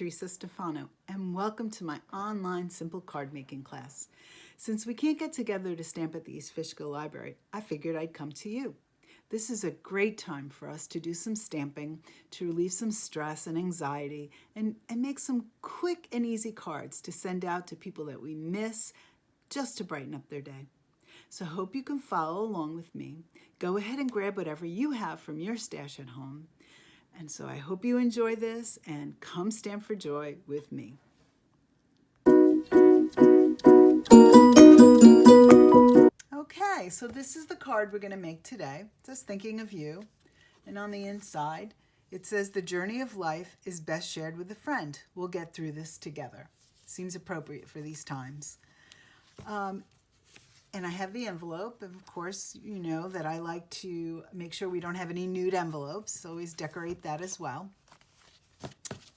Theresa Stufano, and welcome to my online simple card making class. Since we can't get together to stamp at the East Fishkill Library, I figured I'd come to you. This is a great time for us to do some stamping, to relieve some stress and anxiety, and make some quick and easy cards to send out to people that we miss, just to brighten up their day. So I hope you can follow along with me. Go ahead and grab whatever you have from your stash at home. And so I hope you enjoy this and come stamp for joy with me. Okay, so this is the card we're going to make today. It says thinking of you. And on the inside, it says the journey of life is best shared with a friend. We'll get through this together. Seems appropriate for these times. And I have the envelope. Of course, you know that I like to make sure we don't have any nude envelopes. Always decorate that as well.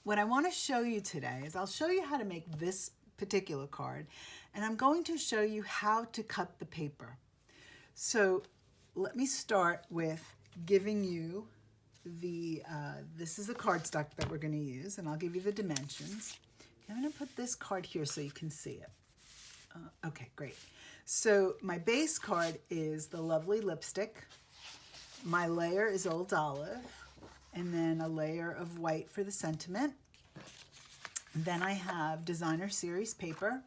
What I want to show you today is I'll show you how to make this particular card, and I'm going to show you how to cut the paper. So let me start with giving you the, this is the cardstock that we're going to use, and I'll give you the dimensions. Okay, I'm going to put this card here so you can see it. Okay, great. So my base card is the lovely lipstick. My layer is Old Olive, and then a layer of white for the sentiment. Then I have designer series paper.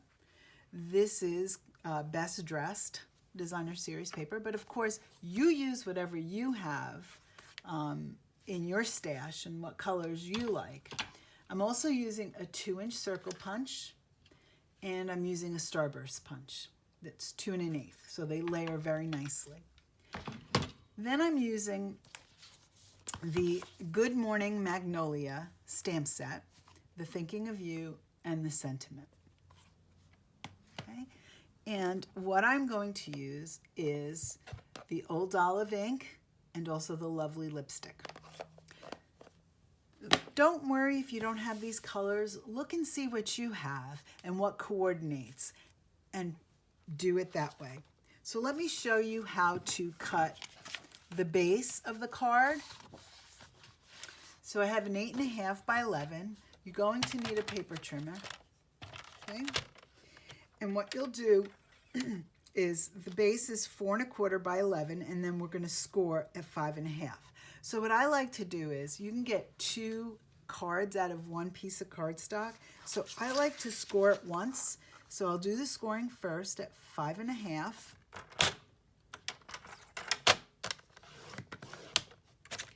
This is Best Dressed designer series paper, but of course you use whatever you have in your stash and what colors you like. I'm also using a 2-inch circle punch, and I'm using a starburst punch. That's 2 1/8, so they layer very nicely. Then I'm using the Good Morning Magnolia stamp set, the Thinking of You, and the Sentiment. Okay, and what I'm going to use is the Old Olive ink and also the lovely lipstick. Don't worry if you don't have these colors. Look and see what you have and what coordinates, and do it that way. So let me show you how to cut the base of the card. So I have an 8.5 by 11. You're going to need a paper trimmer. Okay? And what you'll do is the base is 4 1/4 by 11, and then we're going to score at 5.5. So what I like to do is you can get 2 cards out of 1 piece of cardstock. So I like to score it once. So I'll do the scoring first at 5.5.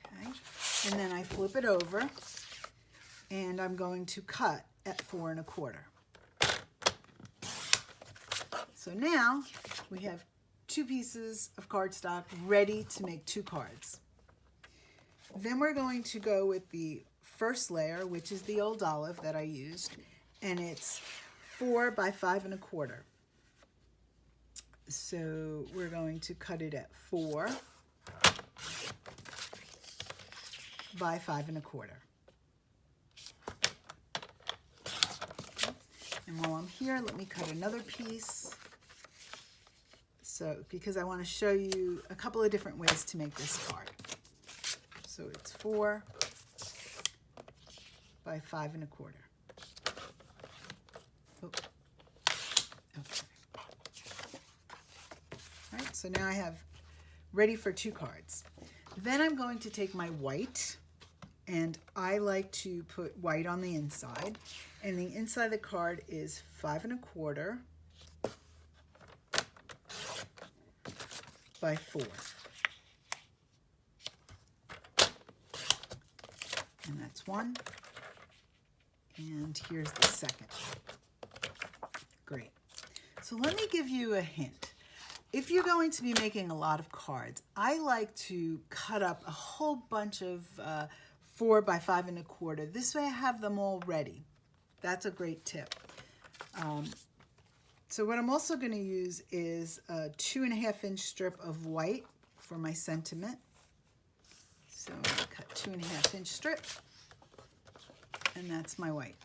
Okay, and then I flip it over, and I'm going to cut at 4 1/4. So now we have 2 pieces of cardstock ready to make 2 cards. Then we're going to go with the first layer, which is the Old Olive that I used, and it's 4 by 5 1/4. So we're going to cut it at 4 by 5 1/4. And while I'm here, let me cut another piece. So, because I want to show you a couple of different ways to make this card. So it's 4 by 5 1/4. Oh. Okay. All right, so now I have ready for 2 cards. Then I'm going to take my white, and I like to put white on the inside, and the inside of the card is 5 1/4 by 4. And that's 1. And here's the second. Great. So let me give you a hint. If you're going to be making a lot of cards, I like to cut up a whole bunch of 4 by 5 1/4. This way I have them all ready. That's a great tip. So what I'm also going to use is a 2.5-inch strip of white for my sentiment. So I'm going to cut 2.5-inch strip, and that's my white.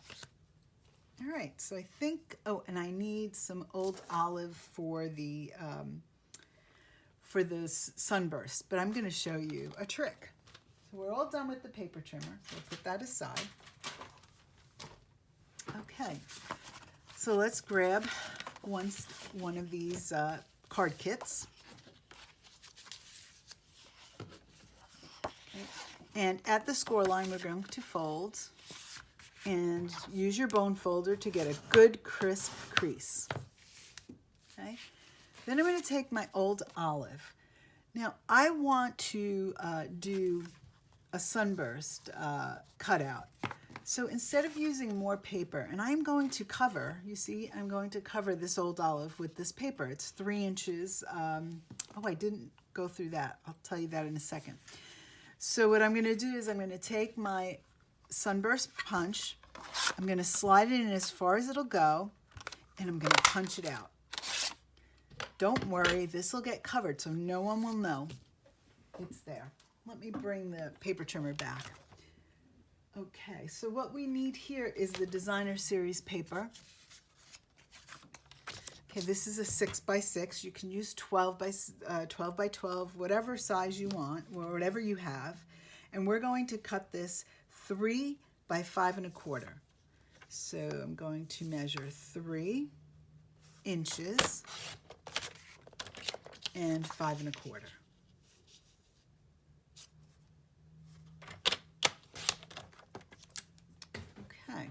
All right, so I think, oh, and I need some Old Olive for the sunburst, but I'm going to show you a trick. So we're all done with the paper trimmer, so we'll put that aside. Okay, so let's grab one of these card kits. Okay. And at the score line, we're going to fold and use your bone folder to get a good crisp crease. Okay. Then I'm going to take my old olive. Now I want to do a sunburst cutout. So instead of using more paper, and I'm going to cover, you see, I'm going to cover this old olive with this paper. It's 3 inches. Oh, I didn't go through that. I'll tell you that in a second. So what I'm going to do is I'm going to take my sunburst punch. I'm going to slide it in as far as it'll go, and I'm going to punch it out. Don't worry, this will get covered so no one will know it's there. Let me bring the paper trimmer back. Okay, so what we need here is the Designer Series paper. Okay, this is a 6x6. You can use 12 by 12, whatever size you want, or whatever you have. And we're going to cut this 3 by 5 1/4. So I'm going to measure 3 inches and 5 1/4. Okay,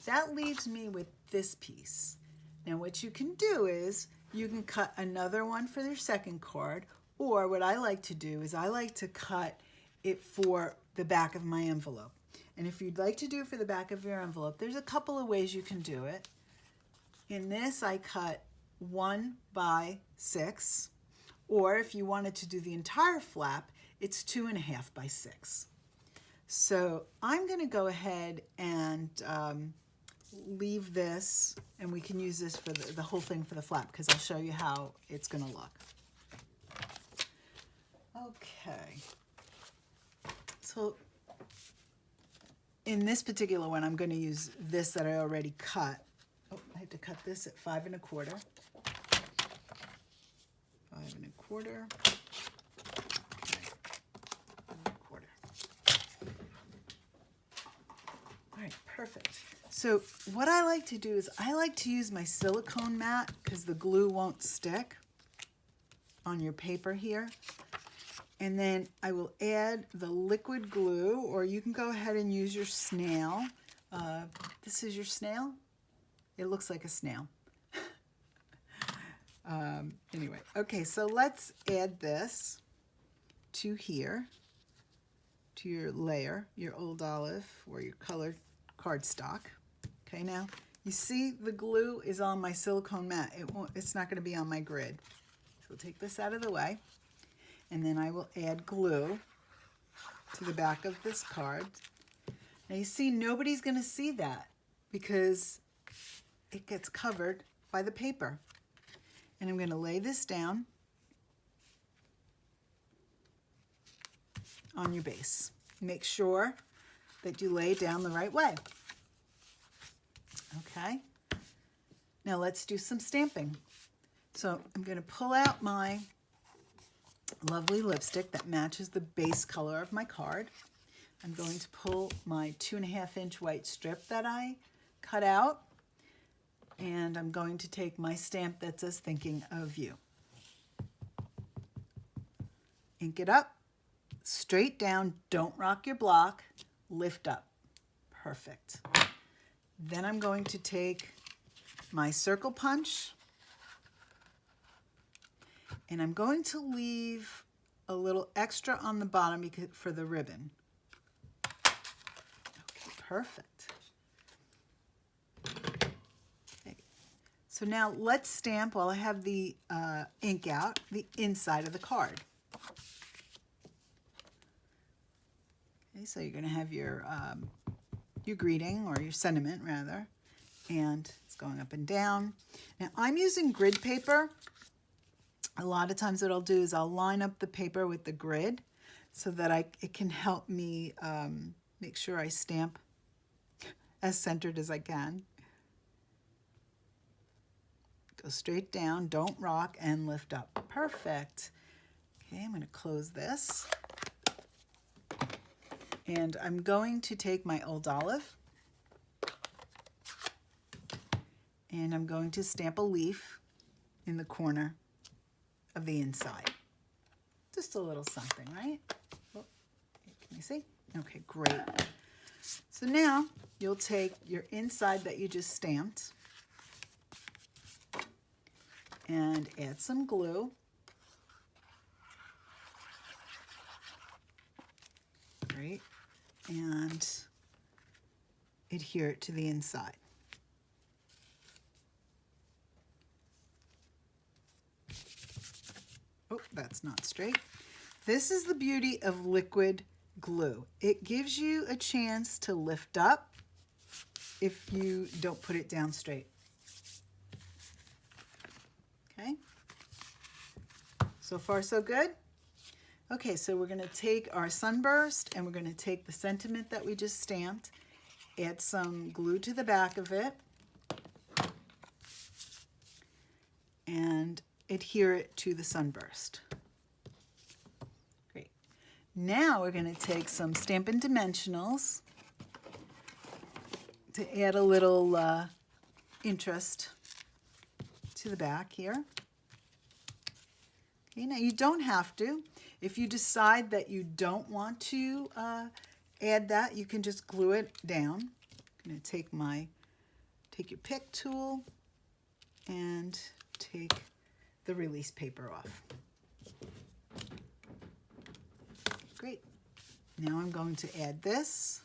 that leaves me with this piece. Now what you can do is you can cut another one for your second card, or what I like to do is I like to cut it for the back of my envelope. And if you'd like to do it for the back of your envelope, there's a couple of ways you can do it. In this I cut 1 by 6, or if you wanted to do the entire flap, it's 2.5 by 6. So I'm going to go ahead and leave this, and we can use this for the whole thing for the flap, because I'll show you how it's going to look. Okay. So in this particular one, I'm going to use this that I already cut. Oh, I have to cut this at 5 1/4. 5 1/4. Okay. 5 1/4. All right, perfect. So what I like to do is I like to use my silicone mat because the glue won't stick on your paper here. And then I will add the liquid glue, or you can go ahead and use your snail. This is your snail? It looks like a snail. Anyway, okay, so let's add this to here, to your layer, your old olive or your colored cardstock. Okay, now you see the glue is on my silicone mat. It's not going to be on my grid. So we'll take this out of the way, and then I will add glue to the back of this card. Now you see nobody's going to see that because it gets covered by the paper. And I'm going to lay this down on your base. Make sure that you lay it down the right way. Okay. Now let's do some stamping. So I'm going to pull out my lovely lipstick that matches the base color of my card. I'm going to pull my 2.5 inch white strip that I cut out. And I'm going to take my stamp that says thinking of you. Ink it up, straight down, don't rock your block, lift up. Perfect. Then I'm going to take my circle punch, and I'm going to leave a little extra on the bottom for the ribbon. Okay, perfect. So now let's stamp, while I have the ink out, the inside of the card. Okay, so you're going to have your greeting, or your sentiment rather, and it's going up and down. Now I'm using grid paper. A lot of times what I'll do is I'll line up the paper with the grid so that it can help me make sure I stamp as centered as I can. Go straight down, don't rock, and lift up. Perfect. Okay, I'm going to close this. And I'm going to take my old olive, And I'm going to stamp a leaf in the corner of the inside. Just a little something, right? Oh, can you see? Okay, great. So now you'll take your inside that you just stamped and add some glue. Great. And adhere it to the inside. Oh, that's not straight. This is the beauty of liquid glue. It gives you a chance to lift up if you don't put it down straight. Okay? So far, so good? Okay, so we're going to take our sunburst and we're going to take the sentiment that we just stamped, add some glue to the back of it, and adhere it to the sunburst. Great. Now we're going to take some Stampin' Dimensionals to add a little interest to the back here. Okay, now you don't have to. If you decide that you don't want to add that, you can just glue it down. I'm going to take your pick tool and take the release paper off. Great. Now I'm going to add this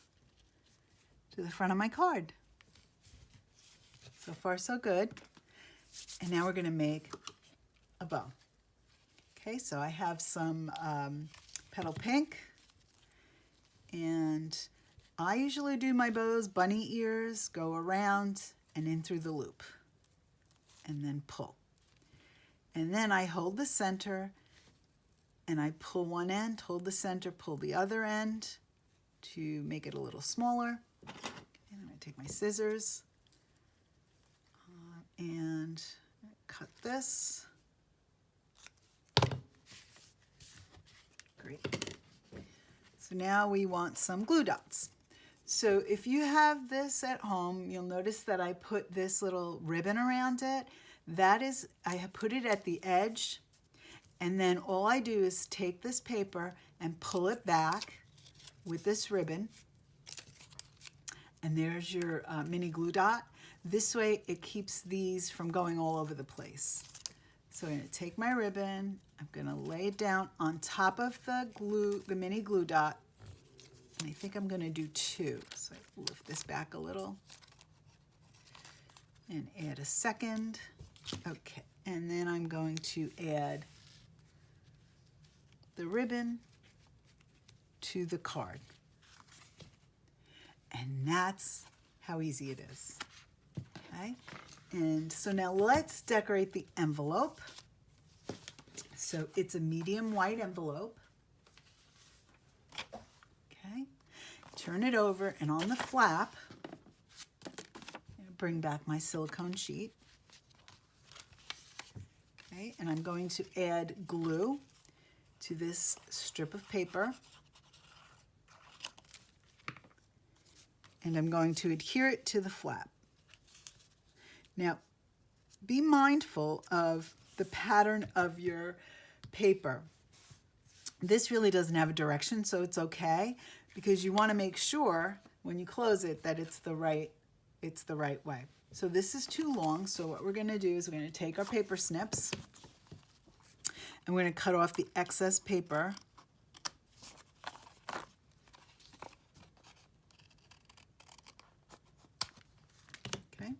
to the front of my card. So far, so good. And now we're going to make a bow. Okay, so I have some petal pink, and I usually do my bows bunny ears, go around and in through the loop, and then pull. And then I hold the center, and I pull one end, hold the center, pull the other end to make it a little smaller. And I'm going to take my scissors and cut this. Great. So now we want some glue dots. So if you have this at home, you'll notice that I put this little ribbon around it. That is, I have put it at the edge, and then all I do is take this paper and pull it back with this ribbon, and there's your mini glue dot. This way it keeps these from going all over the place. So I'm going to take my ribbon, I'm going to lay it down on top of the glue, the mini glue dot, and I think I'm going to do two. So I lift this back a little and add a second. Okay, and then I'm going to add the ribbon to the card. And that's how easy it is. Okay, and so now let's decorate the envelope. So it's a medium white envelope. Okay, turn it over, and on the flap, bring back my silicone sheet. Okay, and I'm going to add glue to this strip of paper. And I'm going to adhere it to the flap. Now, be mindful of the pattern of your paper. This really doesn't have a direction, so it's okay, because you want to make sure when you close it that it's the right way. So this is too long, so what we're going to do is we're going to take our paper snips and we're going to cut off the excess paper. Okay.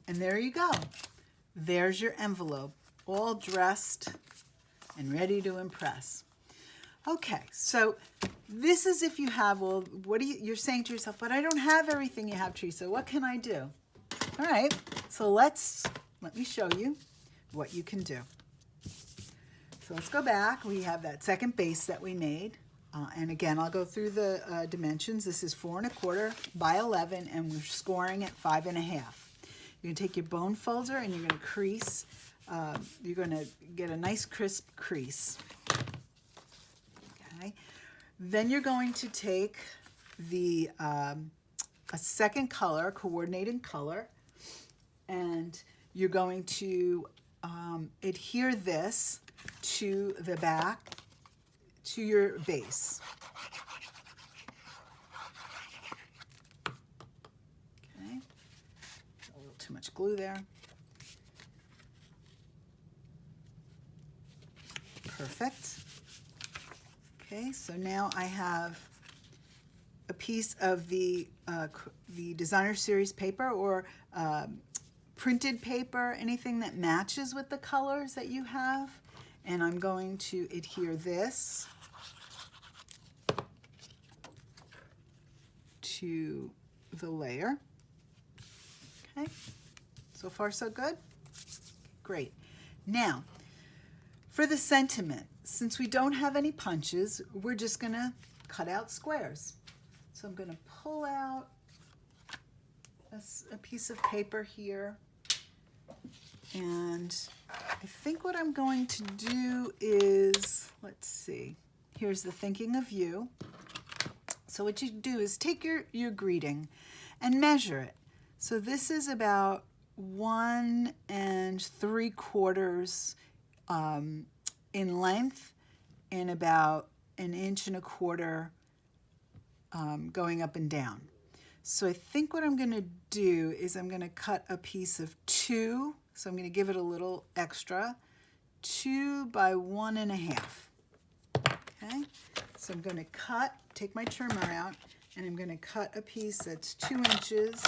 And there you go. There's your envelope, all dressed and ready to impress. Okay, so this is if you have, well, you're saying to yourself, but I don't have everything you have, Theresa. What can I do? All right, so let me show you what you can do. So let's go back. We have that second base that we made. And again, I'll go through the dimensions. This is 4 1/4 by 11, and we're scoring at 5 1/2. You're going to take your bone folder and you're going to crease. You're going to get a nice crisp crease. Okay. Then you're going to take the a second color, coordinating color, and you're going to adhere this to the back, to your base. Okay, a little too much glue there. Perfect. Okay, so now I have a piece of the designer series paper, or printed paper, anything that matches with the colors that you have. And I'm going to adhere this to the layer. Okay, so far so good? Great. Now, for the sentiment, since we don't have any punches, we're just gonna cut out squares. So I'm gonna pull out a piece of paper here, and I think what I'm going to do is, let's see, here's the thinking of you. So what you do is take your greeting and measure it. So this is about 1 3/4 in length, and about 1 1/4 inch going up and down. So I think what I'm going to do is I'm going to cut a piece of 2. So I'm going to give it a little extra, 2 by 1 1/2. Okay, so I'm going to take my trimmer out, and I'm going to cut a piece that's 2 inches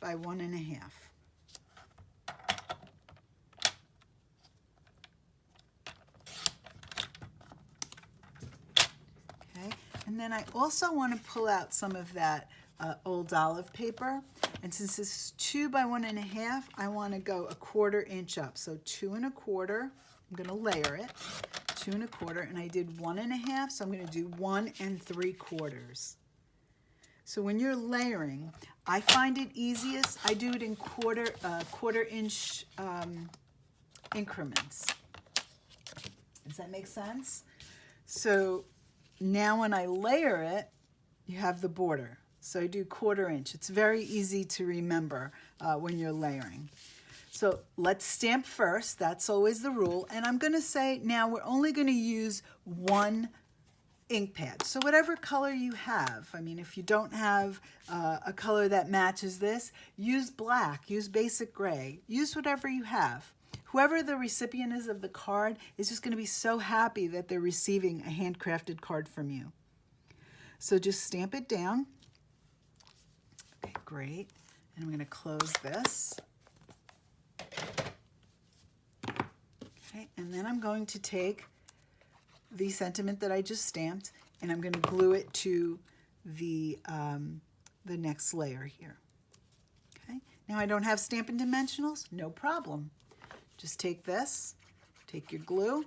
by 1 1/2. Okay, and then I also want to pull out some of that old olive paper, and since this is 2 by 1 1/2, I want to go 1/4 inch up. So 2 1/4. I'm going to layer it, 2 1/4, and I did 1 1/2, so I'm going to do 1 3/4. So when you're layering, I find it easiest, I do it in quarter inch increments. Does that make sense? So now when I layer it, you have the border. So I do 1/4 inch. It's very easy to remember when you're layering. So let's stamp first. That's always the rule. And I'm going to say now we're only going to use 1 ink pad. So whatever color you have, I mean, if you don't have a color that matches this, use black, use basic gray, use whatever you have. Whoever the recipient is of the card is just going to be so happy that they're receiving a handcrafted card from you. So just stamp it down. Okay, great. And I'm going to close this. Okay, and then I'm going to take the sentiment that I just stamped, and I'm going to glue it to the next layer here. Okay, now I don't have Stampin' Dimensionals, no problem. Just take this, take your glue,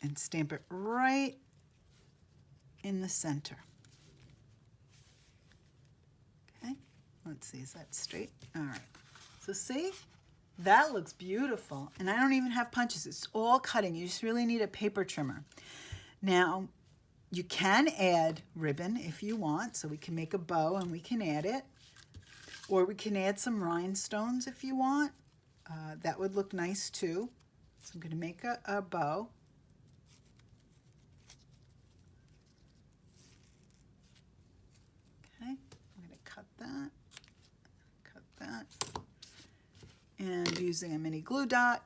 and stamp it right in the center. Okay, let's see, is that straight? All right, so see? That looks beautiful, and I don't even have punches. It's all cutting. You just really need a paper trimmer. Now, you can add ribbon if you want, so we can make a bow and we can add it. Or we can add some rhinestones if you want. That would look nice too. So I'm going to make a bow. Okay, I'm going to cut that. And using a mini glue dot,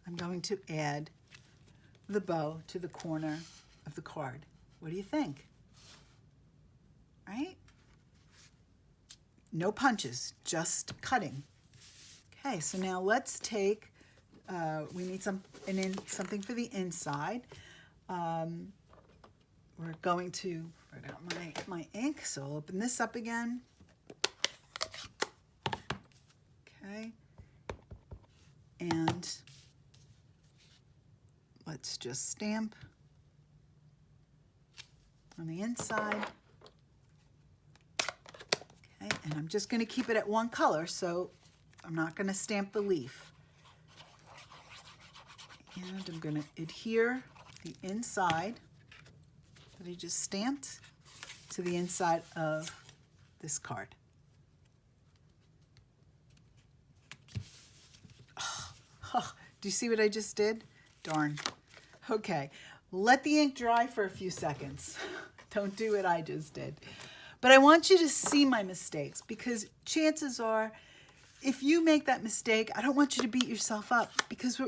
I'm going to add the bow to the corner of the card. What do you think? Right? No punches, just cutting. Okay, so now let's take, we need something for the inside. We're going to write out my ink, so I'll open this up again. Okay, and let's just stamp on the inside. Okay, and I'm just going to keep it at one color, so I'm not going to stamp the leaf. And I'm going to adhere the inside that I just stamped to the inside of this card. Do you see what I just did? Darn. Okay, let the ink dry for a few seconds. Don't do what I just did. But I want you to see my mistakes, because chances are, if you make that mistake, I don't want you to beat yourself up, because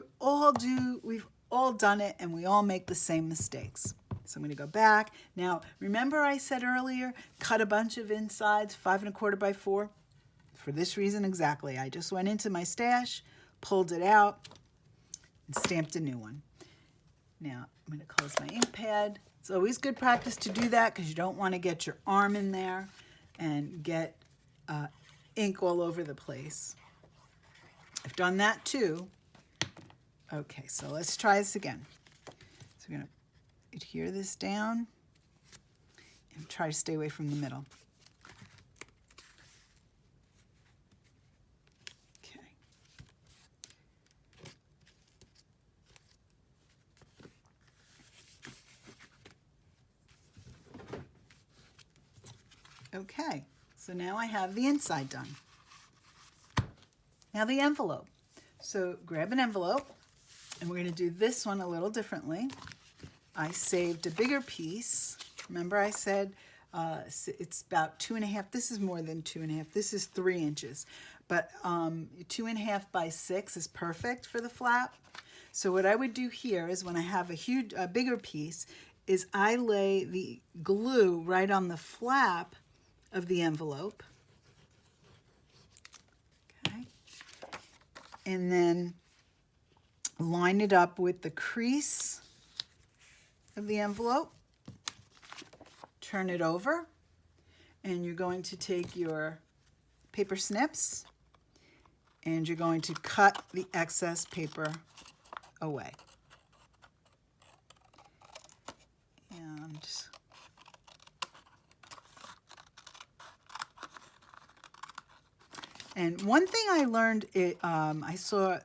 we've all done it, and we all make the same mistakes. So I'm going to go back. Now, remember I said earlier, cut a bunch of insides, 5 1/4 by 4? For this reason exactly. I just went into my stash, pulled it out, and stamped a new one. Now, I'm going to close my ink pad. It's always good practice to do that, because you don't want to get your arm in there and get ink all over the place. I've done that too. Okay, so let's try this again. So we're going to adhere this down and try to stay away from the middle. Okay. Okay, so now I have the inside done. Now the envelope. So grab an envelope, and we're going to do this one a little differently. I saved a bigger piece. Remember I said it's about 2 1/2. This is more than 2 1/2. This is 3 inches. But 2 1/2 by 6 is perfect for the flap. So what I would do here is, when I have a bigger piece, is I lay the glue right on the flap of the envelope. Okay. And then line it up with the crease of the envelope, turn it over, and you're going to take your paper snips and you're going to cut the excess paper away. And one thing I learned, I saw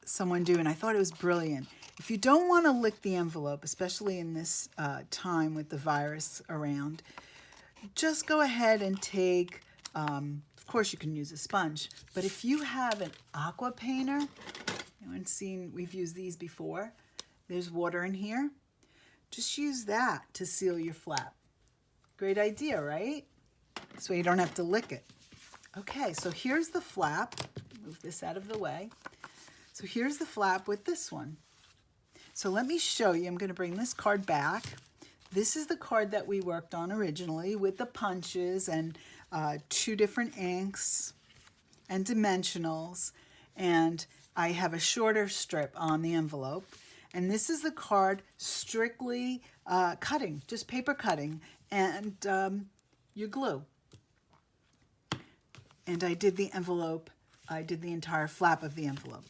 someone do, and I thought it was brilliant. If you don't want to lick the envelope, especially in this time with the virus around, just go ahead and take, of course you can use a sponge, but if you have an aqua painter, anyone seen, we've used these before, there's water in here, just use that to seal your flap. Great idea, right? So you don't have to lick it. Okay, so here's the flap. Move this out of the way. So here's the flap with this one. So let me show you. I'm going to bring this card back. This is the card that we worked on originally with the punches and 2 different inks and dimensionals. And I have a shorter strip on the envelope. And this is the card strictly cutting, just paper cutting, and your glue. And I did the envelope, I did the entire flap of the envelope.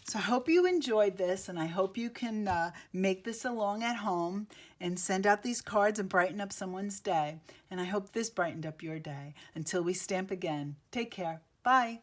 So I hope you enjoyed this, and I hope you can make this along at home and send out these cards and brighten up someone's day. And I hope this brightened up your day. Until we stamp again, take care. Bye.